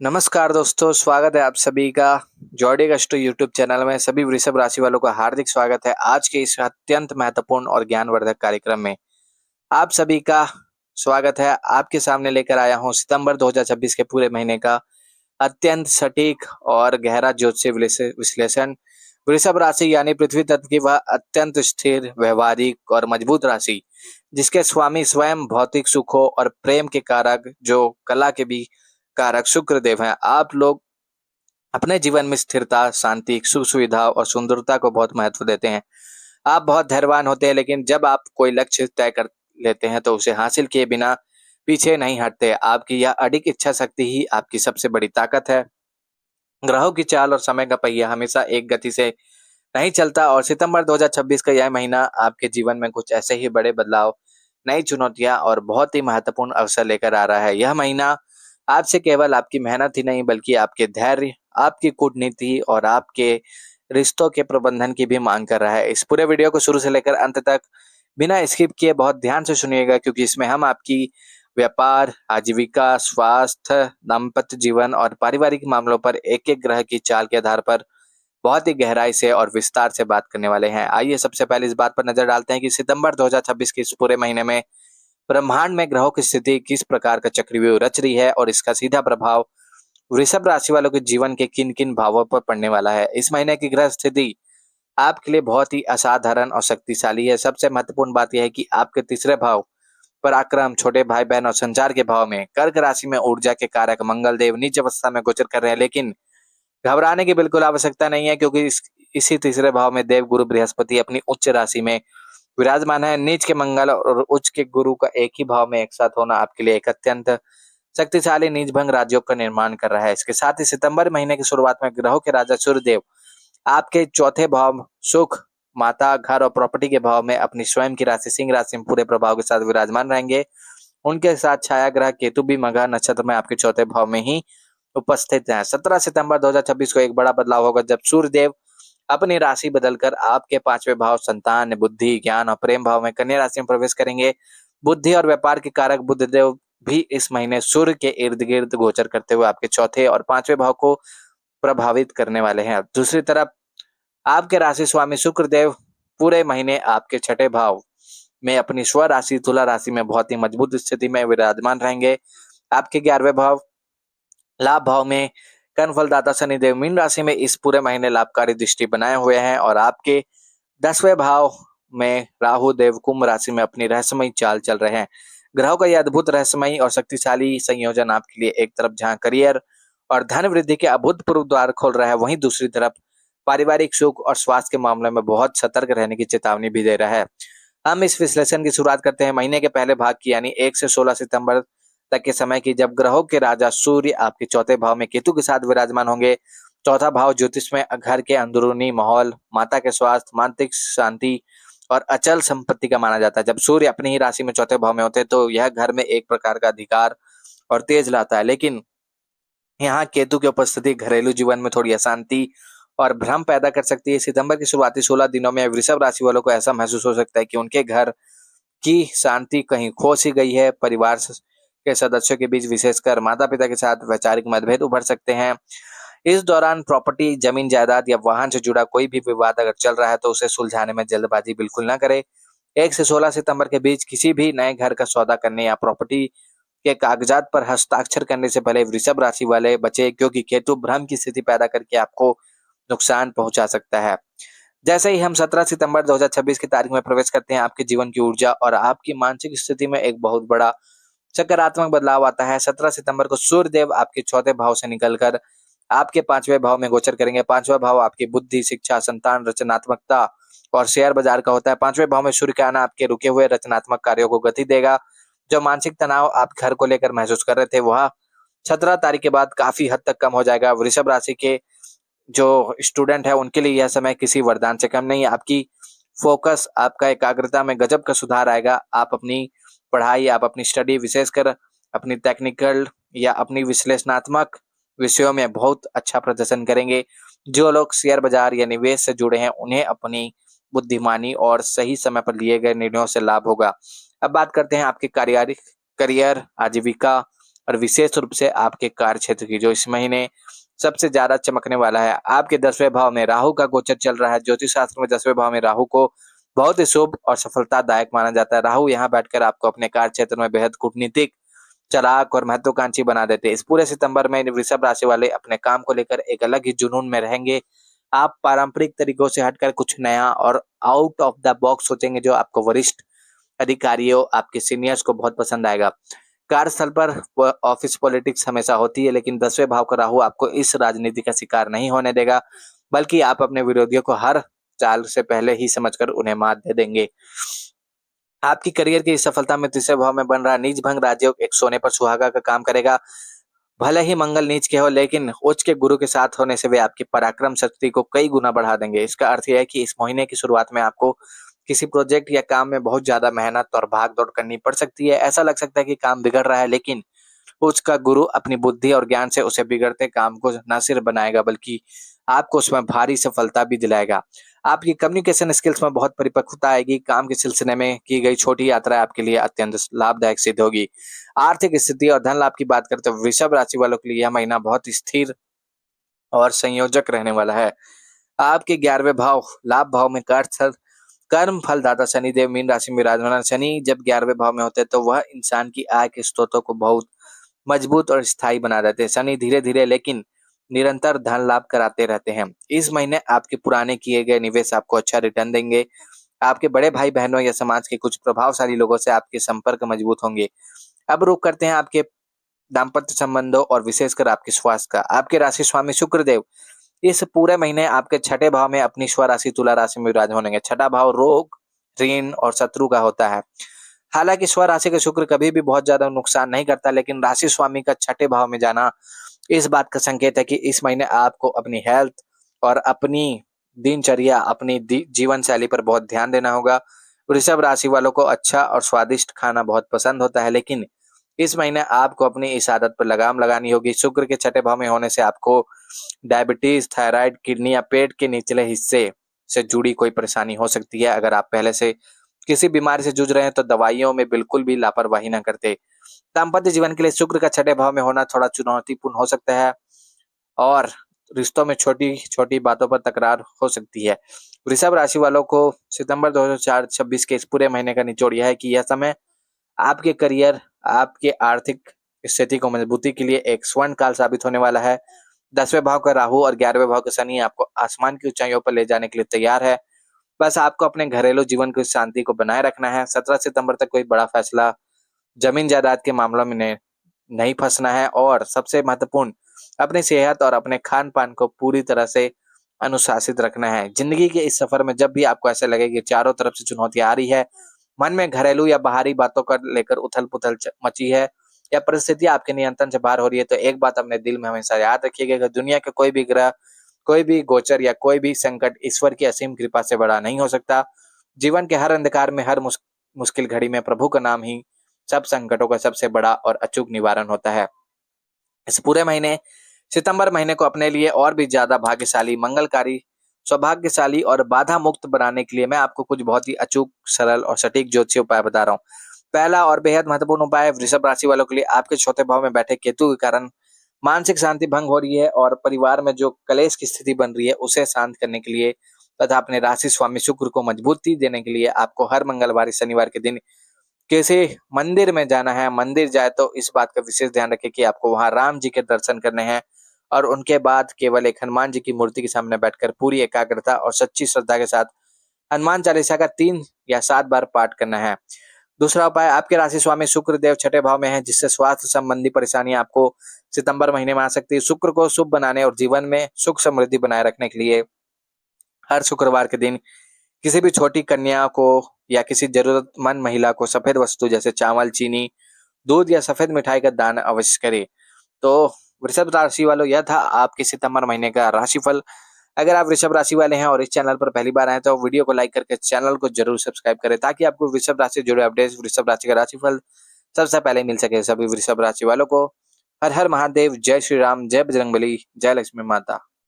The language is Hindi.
नमस्कार दोस्तों, स्वागत है आप सभी का जॉडी कस्टो यूट्यूब चैनल में। सभी वृषभ राशि वालों का हार्दिक स्वागत है आज के इस अत्यंत महत्वपूर्ण और ज्ञानवर्धक कार्यक्रम में। आप सभी का स्वागत है। आपके सामने लेकर आया हूं सितंबर 2026 के पूरे महीने का अत्यंत सटीक और गहरा ज्योतिषीय विश्लेषण। वृषभ राशि यानी पृथ्वी तत्व की वह अत्यंत स्थिर, व्यवहारिक और मजबूत राशि, जिसके स्वामी स्वयं भौतिक सुखों और प्रेम के कारक, जो कला के भी कारक शुक्र देव हैं। आप लोग अपने जीवन में स्थिरता, शांति, सुख सुविधा और सुंदरता को बहुत महत्व देते हैं। आप बहुत धैर्यवान होते हैं, लेकिन जब आप कोई लक्ष्य तय कर लेते हैं तो उसे हासिल किए बिना पीछे नहीं हटते। आपकी यह अडिग इच्छा शक्ति ही आपकी सबसे बड़ी ताकत है। ग्रहों की चाल और समय का पहिया हमेशा एक गति से नहीं चलता, और सितंबर 2026 का यह महीना आपके जीवन में कुछ ऐसे ही बड़े बदलाव, नई चुनौतियां और बहुत ही महत्वपूर्ण अवसर लेकर आ रहा है। यह महीना आपसे केवल आपकी मेहनत ही नहीं, बल्कि आपके धैर्य, आपकी कूटनीति और आपके रिश्तों के प्रबंधन की भी मांग कर रहा है। इस पूरे वीडियो को शुरू से लेकर अंत तक बिना स्किप किए बहुत ध्यान से सुनिएगा, क्योंकि इसमें हम आपकी व्यापार, आजीविका, स्वास्थ्य, दाम्पत्य जीवन और पारिवारिक मामलों पर एक एक ग्रह की चाल के आधार पर बहुत ही गहराई से और विस्तार से बात करने वाले हैं। आइए सबसे पहले इस बात पर नजर डालते हैं कि सितंबर 2026 के इस पूरे महीने में ब्रह्मांड में ग्रहों की स्थिति किस प्रकार का चक्रव्यूह रच रही है, और इसका सीधा प्रभाव वृषभ राशि वालों के जीवन के किन किन भावों पर पड़ने वाला है। इस महीने की ग्रह स्थिति आपके लिए बहुत ही असाधारण और शक्तिशाली है। सबसे महत्वपूर्ण बात यह है कि आपके तीसरे भाव पराक्रम, छोटे भाई बहन और संचार के भाव में कर्क राशि में ऊर्जा के कारक मंगल देव नीच अवस्था में गोचर कर रहे हैं। लेकिन घबराने की बिल्कुल आवश्यकता नहीं है, क्योंकि इसी तीसरे भाव में देव गुरु बृहस्पति अपनी उच्च राशि में विराजमान है। नीच के मंगल और उच्च के गुरु का एक ही भाव में एक साथ होना आपके लिए एक अत्यंत शक्तिशाली नीच भंग राजयोग का निर्माण कर रहा है। इसके साथ ही सितंबर महीने की शुरुआत में ग्रहों के राजा सूर्यदेव आपके चौथे भाव सुख, माता, घर और प्रॉपर्टी के भाव में अपनी स्वयं की राशि सिंह राशि में पूरे प्रभाव के साथ विराजमान रहेंगे। उनके साथ छाया ग्रह केतु भी मघा नक्षत्र में आपके चौथे भाव में ही उपस्थित हैं। 17 सितंबर 2026 को एक बड़ा बदलाव होगा, जब सूर्यदेव अपनी राशि बदलकर आपके पांचवें भाव संतान, बुद्धि, ज्ञान और प्रेम भाव में कन्या राशि में प्रवेश करेंगे। बुद्धि और व्यापार के कारक बुधदेव भी इस महीने सूर्य के इर्द गिर्द गोचर करते हुए आपके चौथे और पांचवें भाव को प्रभावित करने वाले हैं। दूसरी तरफ आपके राशि स्वामी शुक्रदेव पूरे महीने आपके छठे भाव में अपनी स्व राशि तुला राशि में बहुत ही मजबूत स्थिति में विराजमान रहेंगे। आपके 11वें भाव लाभ भाव में कर्म फलदाता शनिदेव मीन राशि में इस पूरे महीने लाभकारी दृष्टि बनाए हुए हैं, और आपके 10वें भाव में राहु देव कुंभ राशि में अपनी रहस्यमयी चाल चल रहे हैं। ग्रहों का यह अद्भुत रहस्यमयी और शक्तिशाली संयोजन आपके लिए एक तरफ जहां करियर और धन वृद्धि के अभूतपूर्व द्वार खोल रहा है, वहीं दूसरी तरफ पारिवारिक सुख और स्वास्थ्य के मामले में बहुत सतर्क रहने की चेतावनी भी दे रहा है। हम इस विश्लेषण की शुरुआत करते हैं महीने के पहले भाग की, यानी 1 से 16 सितंबर तक के समय की, जब ग्रहों के राजा सूर्य आपके चौथे भाव में केतु के साथ विराजमान होंगे। चौथा भाव ज्योतिष में घर के अंदरूनी माहौल, माता के स्वास्थ्य, मानसिक शांति और अचल संपत्ति का माना जाता है। जब सूर्य अपनी ही राशि में चौथे भाव में होते हैं तो यह घर में एक प्रकार का अधिकार और तेज लाता है। लेकिन यहाँ केतु की उपस्थिति घरेलू जीवन में थोड़ी अशांति और भ्रम पैदा कर सकती है। सितंबर की शुरुआती 16 दिनों में वृषभ राशि वालों को ऐसा महसूस हो सकता है कि उनके घर की शांति कहीं खो सी गई है। परिवार के सदस्यों के बीच, विशेषकर माता पिता के साथ वैचारिक मतभेद उभर सकते हैं। इस दौरान प्रॉपर्टी, जमीन जायदाद या वाहन से जुड़ा कोई भी विवाद अगर चल रहा है तो उसे सुलझाने में जल्दबाजी बिल्कुल ना करें। 1 से 16 सितंबर के बीच किसी भी नए घर का सौदा करने या प्रॉपर्टी के कागजात पर हस्ताक्षर करने से पहले वृषभ राशि वाले बचे, क्योंकि केतु भ्रम की स्थिति पैदा करके आपको नुकसान पहुंचा सकता है। जैसे ही हम 17 सितंबर 2026 की तारीख में प्रवेश करते हैं, आपके जीवन की ऊर्जा और आपकी मानसिक स्थिति में एक बहुत बड़ा सकारात्मक बदलाव आता है। 17 सितंबर को सूर्यदेव आपके चौथे भाव से निकलकर आपके पांचवें भाव में गोचर करेंगे। पांचवा भाव आपकी बुद्धि, शिक्षा, संतान, रचनात्मकता और शेयर बाजार का होता है। पांचवें भाव में सूर्य का आना आपके रुके हुए रचनात्मक कार्यों को गति देगा। जो मानसिक तनाव आप घर को लेकर महसूस कर रहे थे, वह 17 तारीख के बाद काफी हद तक कम हो जाएगा। वृषभ राशि के जो स्टूडेंट है उनके लिए यह समय किसी वरदान से कम नहीं है। आपकी फोकस, आपका एकाग्रता में गजब का सुधार आएगा। आप अपनी पढ़ाई, आप अपनी स्टडी, विशेषकर अपनी टेक्निकल या अपनी विश्लेषणात्मक विषयों में बहुत अच्छा प्रदर्शन करेंगे। जो लोग शेयर बाजार या निवेश से जुड़े हैं, उन्हें अपनी बुद्धिमानी और सही समय पर लिए गए निर्णयों से लाभ होगा। अब बात करते हैं आपके करियर, आजीविका और विशेष रूप से आपके कार्य क्षेत्र की, जो इस महीने सबसे ज्यादा चमकने वाला है। आपके 10वें भाव में राहु का गोचर चल रहा है। ज्योतिष शास्त्र में 10वें भाव में राहु को बहुत ही शुभ और सफलतादायक माना जाता है। राहु यहाँ बैठकर आपको अपने कार्य क्षेत्र में बेहद कूटनीतिक, चालाक और महत्वाकांक्षी बना देते हैं। इस पूरे सितंबर में वृषभ राशि वाले अपने काम को लेकर एक अलग ही जुनून में रहेंगे। आप पारंपरिक तरीकों से हटकर कुछ नया और आउट ऑफ द बॉक्स सोचेंगे, जो आपको वरिष्ठ अधिकारियों, आपके सीनियर्स को बहुत पसंद आएगा। कार्यस्थल पर ऑफिस पॉलिटिक्स हमेशा होती है, लेकिन 10वें भाव का राहु आपको इस राजनीति का शिकार नहीं होने देगा, बल्कि आप अपने विरोधियों को हर चाल से पहले ही समझकर उन्हें मात दे देंगे। आपकी करियर की सफलता में 3रे भाव में बन रहा नीच भंग राजयोग एक सोने पर सुहागा का काम करेगा। भले ही मंगल नीच के हो, लेकिन उच्च के गुरु के साथ होने से वे आपकी पराक्रम शक्ति को कई गुना बढ़ा देंगे। इसका अर्थ यह है कि इस महीने की शुरुआत में आपको किसी प्रोजेक्ट या काम में बहुत ज्यादा मेहनत और भाग दौड़ करनी पड़ सकती है। ऐसा लग सकता है कि काम बिगड़ रहा है, लेकिन उसका गुरु अपनी बुद्धि और ज्ञान से उसे बिगड़ते काम को न सिर्फ बनाएगा, बल्कि आपको उसमें भारी सफलता भी दिलाएगा। आपकी कम्युनिकेशन स्किल्स में बहुत परिपक्वता आएगी। काम के सिलसिले में की गई छोटी यात्रा आपके लिए अत्यंत लाभदायक सिद्ध होगी। आर्थिक स्थिति और धन लाभ की बात करते हैं, वृषभ राशि वालों के लिए यह महीना बहुत स्थिर और संयोजक रहने वाला है। आपके 11वें भाव लाभ भाव में कर्म फलदाता शनिदेव मीन राशि में विराजमान। शनि जब 11वें भाव में होते हैं तो वह इंसान की आय के स्रोतों को बहुत मजबूत और स्थायी बना देते हैं। शनि धीरे धीरे लेकिन निरंतर धन लाभ कराते रहते हैं। इस महीने आपके पुराने किए गए निवेश आपको अच्छा रिटर्न देंगे। आपके बड़े भाई बहनों या समाज के कुछ प्रभावशाली लोगों से आपके संपर्क मजबूत होंगे। अब रुक करते हैं आपके दाम्पत्य संबंधों और विशेषकर आपके स्वास्थ्य का। आपके राशि स्वामी शुक्रदेव इस पूरे महीने आपके 6ठे भाव में अपनी स्वराशि तुला राशि में विराजमान होंगे। 6ठा भाव रोग, ऋण और शत्रु का होता है। हालांकि स्वराशि का शुक्र कभी भी बहुत ज्यादा नुकसान नहीं करता, लेकिन राशि स्वामी का 6ठे भाव में जाना इस बात का संकेत है कि इस महीने आपको अपनी हेल्थ और अपनी दिनचर्या, अपनी जीवन शैली पर बहुत ध्यान देना होगा। वृषभ राशि वालों को अच्छा और स्वादिष्ट खाना बहुत पसंद होता है, लेकिन इस महीने आपको अपनी इस आदत पर लगाम लगानी होगी। शुक्र के 6ठे भाव में होने से आपको डायबिटीज, थायराइड, किडनी या पेट के निचले हिस्से से जुड़ी कोई परेशानी हो सकती है। अगर आप पहले से किसी बीमारी से जूझ रहे हैं तो दवाइयों में बिल्कुल भी लापरवाही न करते। दाम्पत्य जीवन के लिए शुक्र का 6ठे भाव में होना थोड़ा चुनौतीपूर्ण हो सकता है और रिश्तों में छोटी छोटी बातों पर तकरार हो सकती है। वृषभ राशि वालों को सितंबर 2026 के इस पूरे महीने का निचोड़ यह है कि यह समय आपके करियर, आपके आर्थिक स्थिति को मजबूती के लिए एक स्वर्ण काल साबित होने वाला है। 10वें भाव का राहु और 11वें भाव का शनि आपको आसमान की ऊंचाइयों पर ले जाने के लिए तैयार है। बस आपको अपने घरेलू जीवन की शांति को बनाए रखना है। 17 सितंबर तक कोई बड़ा फैसला जमीन जायदाद के मामलों में नहीं फंसना है और सबसे महत्वपूर्ण अपनी सेहत और अपने खान पान को पूरी तरह से अनुशासित रखना है। जिंदगी के इस सफर में जब भी आपको ऐसा लगे कि चारों तरफ से चुनौतियां आ रही है, मन में घरेलू या बाहरी बातों को लेकर उथल पुथल मची है या परिस्थितियां आपके नियंत्रण से बाहर हो रही है, तो एक बात अपने दिल में हमेशा याद रखिएगा कि दुनिया के कोई भी ग्रह, कोई भी गोचर या कोई भी संकट ईश्वर की असीम कृपा से बड़ा नहीं हो सकता। जीवन के हर अंधकार में, हर मुश्किल घड़ी में प्रभु का नाम ही सब संकटों का सबसे बड़ा और अचूक निवारण होता है। इस पूरे महीने सितंबर महीने को अपने लिए और भी ज्यादा भाग्यशाली, मंगलकारी, सौभाग्यशाली और बाधा मुक्त बनाने के लिए मैं आपको कुछ बहुत ही अचूक, सरल और सटीक ज्योतिषीय उपाय बता रहा हूँ। पहला और बेहद महत्वपूर्ण उपाय वृषभ राशि वालों के लिए आपके चौथे भाव में बैठे केतु के कारण मानसिक शांति भंग हो रही है और परिवार में जो कलेश की स्थिति बन रही है उसे शांत करने के लिए तथा अपने राशि स्वामी शुक्र को मजबूती देने के लिए आपको हर मंगलवार, शनिवार के दिन किसी मंदिर में जाना है। मंदिर जाए तो इस बात का विशेष ध्यान रखें कि आपको वहां राम जी के दर्शन करने हैं और उनके बाद केवल एक हनुमान जी की मूर्ति के सामने बैठकर पूरी एकाग्रता और सच्ची श्रद्धा के साथ हनुमान चालीसा का 3 या 7 बार पाठ करना है। दूसरा उपाय, आपके राशि स्वामी शुक्र देव 6ठे भाव में है, जिससे स्वास्थ्य संबंधी परेशानी आपको सितंबर महीने में आ सकती है। शुक्र को शुभ बनाने और जीवन में सुख समृद्धि बनाए रखने के लिए हर शुक्रवार के दिन किसी भी छोटी कन्या को या किसी जरूरतमंद महिला को सफेद वस्तु जैसे चावल, चीनी, दूध या सफेद मिठाई का दान अवश्य करें। तो वृषभ राशि वालों, यह था आपके सितंबर महीने का राशिफल। अगर आप वृषभ राशि वाले हैं और इस चैनल पर पहली बार आए तो वीडियो को लाइक करके चैनल को जरूर सब्सक्राइब करें, ताकि आपको वृषभ राशि से जुड़े अपडेट्स, वृषभ राशि का राशिफल सबसे पहले मिल सके। सभी वृषभ राशि वालों को हर हर महादेव, जय श्री राम, जय बजरंगबली, जय लक्ष्मी माता।